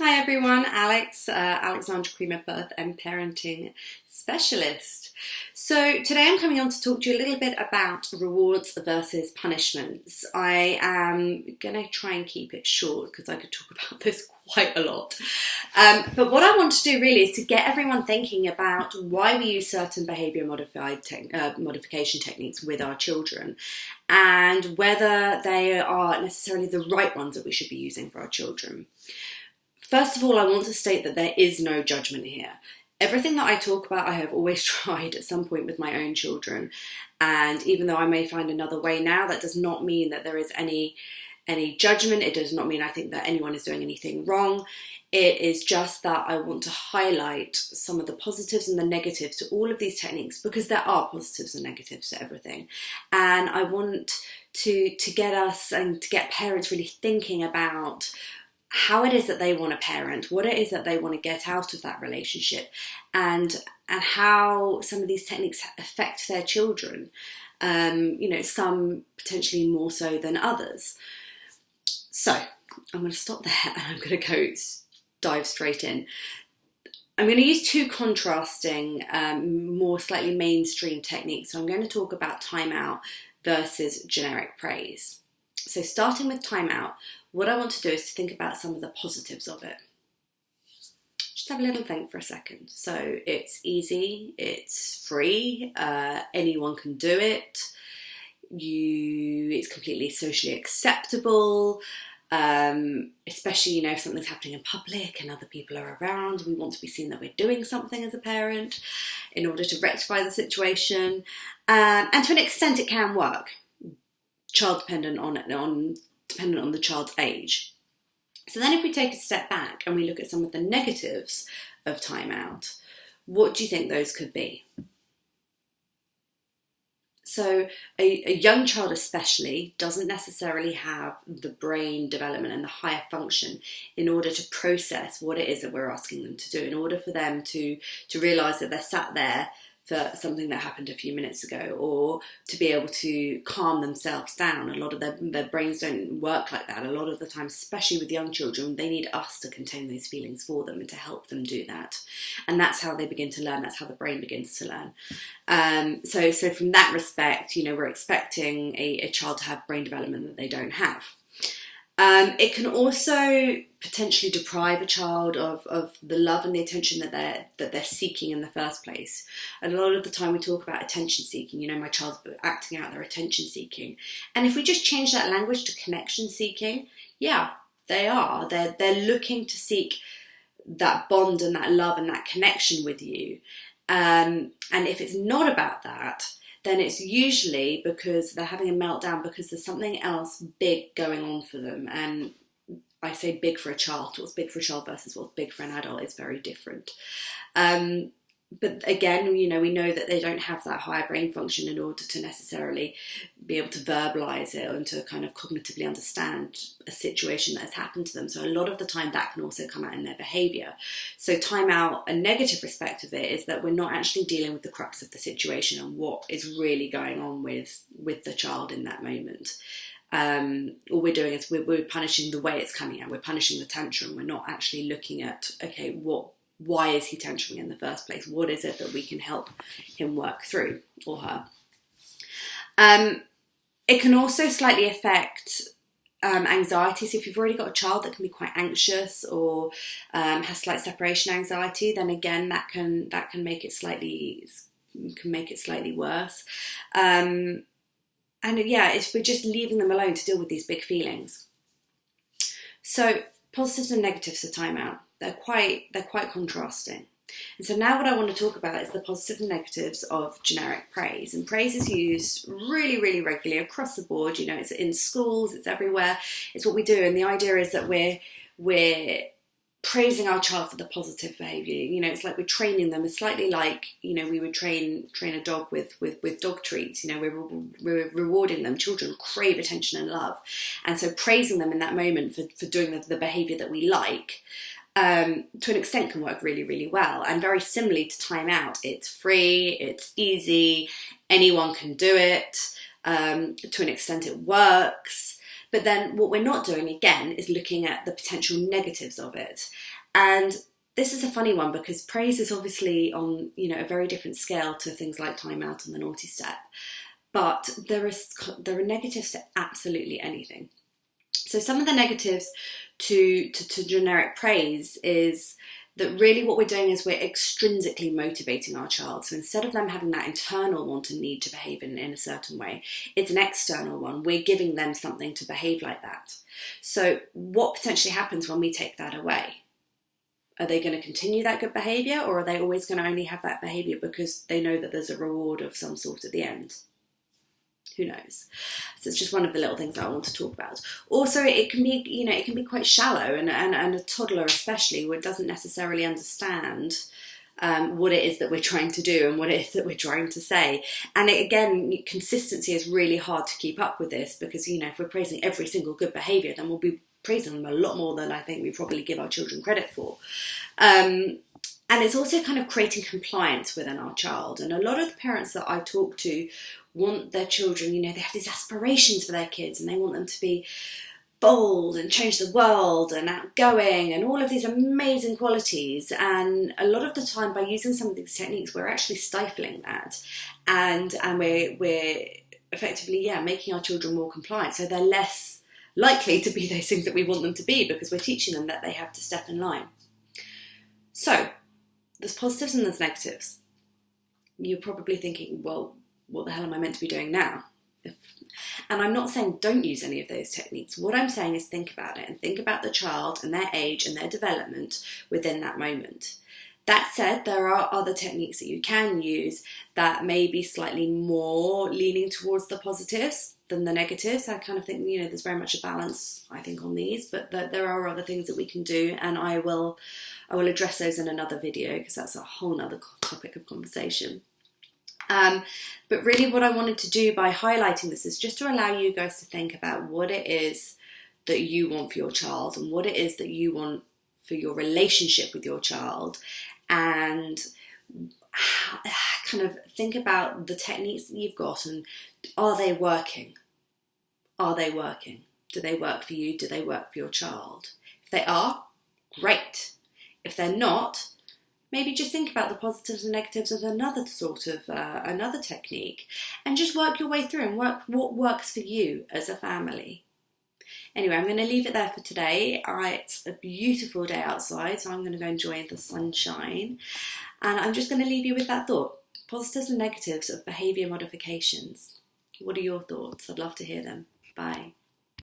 Hi everyone, Alexandra Kremer, birth and parenting specialist. So today I'm coming on to talk to you a little bit about rewards versus punishments. I am going to try and keep it short because I could talk about this quite a lot. But what I want to do really is to get everyone thinking about why we use certain behaviour modification techniques with our children and whether they are necessarily the right ones that we should be using for our children. First of all, I want to state that there is no judgment here. Everything that I talk about, I have always tried at some point with my own children. And even though I may find another way now, that does not mean that there is any judgment. It does not mean I think that anyone is doing anything wrong. It is just that I want to highlight some of the positives and the negatives to all of these techniques because there are positives and negatives to everything. And I want to get us and to get parents really thinking about how it is that they want to parent, what it is that they want to get out of that relationship, and how some of these techniques affect their children. Some potentially more so than others. So I'm going to stop there and I'm going to dive straight in. I'm going to use two contrasting, more slightly mainstream techniques. So I'm going to talk about timeout versus generic praise. So starting with timeout, what I want to do is to think about some of the positives of it. Just have a little think for a second. So it's easy, it's free, anyone can do it. It's completely socially acceptable, especially, if something's happening in public and other people are around. We want to be seen that we're doing something as a parent in order to rectify the situation. And to an extent it can work. Child dependent on the child's age. So then if we take a step back and we look at some of the negatives of timeout, what do you think those could be? So a young child especially doesn't necessarily have the brain development and the higher function in order to process what it is that we're asking them to do, in order for them to realise that they're sat there for something that happened a few minutes ago, or to be able to calm themselves down. A lot of their brains don't work like that. A lot of the time, especially with young children, they need us to contain those feelings for them and to help them do that. And that's how they begin to learn. That's how the brain begins to learn. So from that respect, we're expecting a child to have brain development that they don't have. It can also potentially deprive a child of the love and the attention that they're seeking in the first place. And a lot of the time we talk about attention seeking, my child's acting out their attention seeking. And if we just change that language to connection seeking, yeah, they are. They're looking to seek that bond and that love and that connection with you. And if it's not about that, then it's usually because they're having a meltdown because there's something else big going on for them. And I say big for a child. What's big for a child versus what's big for an adult is very different. But again, we know that they don't have that higher brain function in order to necessarily be able to verbalise it and to kind of cognitively understand a situation that has happened to them. So a lot of the time that can also come out in their behaviour. So timeout, a negative respect of it is that we're not actually dealing with the crux of the situation and what is really going on with the child in that moment. All we're doing is we're punishing the way it's coming out. We're punishing the tantrum. We're not actually looking at, okay, why is he tantruming in the first place? What is it that we can help him work through, or her? It can also slightly affect anxiety. So if you've already got a child that can be quite anxious or has slight separation anxiety, then again that can make it slightly worse. And we're just leaving them alone to deal with these big feelings. So positives and negatives of timeout. They're quite contrasting. And so now what I want to talk about is the positives and negatives of generic praise. And praise is used really, really regularly across the board. It's in schools, it's everywhere. It's what we do. And the idea is that we're praising our child for the positive behaviour. It's like we're training them. It's slightly like, we would train a dog with dog treats. We're rewarding them. Children crave attention and love. And so praising them in that moment for doing the behaviour that we like, to an extent can work really, really well. And very similarly to timeout, it's free, it's easy, anyone can do it. To an extent it works. But then what we're not doing, again, is looking at the potential negatives of it. And this is a funny one because praise is obviously on, a very different scale to things like time out and the naughty step. But there are negatives to absolutely anything. So some of the negatives to generic praise is that really what we're doing is we're extrinsically motivating our child. So instead of them having that internal want and need to behave in a certain way, it's an external one. We're giving them something to behave like that. So what potentially happens when we take that away? Are they going to continue that good behaviour, or are they always going to only have that behaviour because they know that there's a reward of some sort at the end? Who knows? So it's just one of the little things that I want to talk about. Also, it can be, it can be quite shallow, and a toddler especially, who doesn't necessarily understand what it is that we're trying to do and what it is that we're trying to say. And again, consistency is really hard to keep up with this because, if we're praising every single good behaviour, then we'll be praising them a lot more than I think we probably give our children credit for. And it's also kind of creating compliance within our child. And a lot of the parents that I talk to want their children, they have these aspirations for their kids and they want them to be bold and change the world and outgoing and all of these amazing qualities. And a lot of the time, by using some of these techniques, we're actually stifling that. And we're effectively, making our children more compliant. So they're less likely to be those things that we want them to be because we're teaching them that they have to step in line. So there's positives and there's negatives. You're probably thinking, well, what the hell am I meant to be doing now? And I'm not saying don't use any of those techniques. What I'm saying is think about it and think about the child and their age and their development within that moment. That said, there are other techniques that you can use that may be slightly more leaning towards the positives than the negatives. I kind of think, there's very much a balance, I think, on these, but there are other things that we can do, and I will address those in another video because that's a whole nother topic of conversation. But really what I wanted to do by highlighting this is just to allow you guys to think about what it is that you want for your child and what it is that you want for your relationship with your child, and kind of think about the techniques that you've got and are they working? Are they working? Do they work for you? Do they work for your child? If they are, great. If they're not, maybe just think about the positives and negatives of another sort of, another technique, and just work your way through and work what works for you as a family. Anyway, I'm going to leave it there for today. It's a beautiful day outside, so I'm going to go enjoy the sunshine. And I'm just going to leave you with that thought. Positives and negatives of behaviour modifications. What are your thoughts? I'd love to hear them. Bye.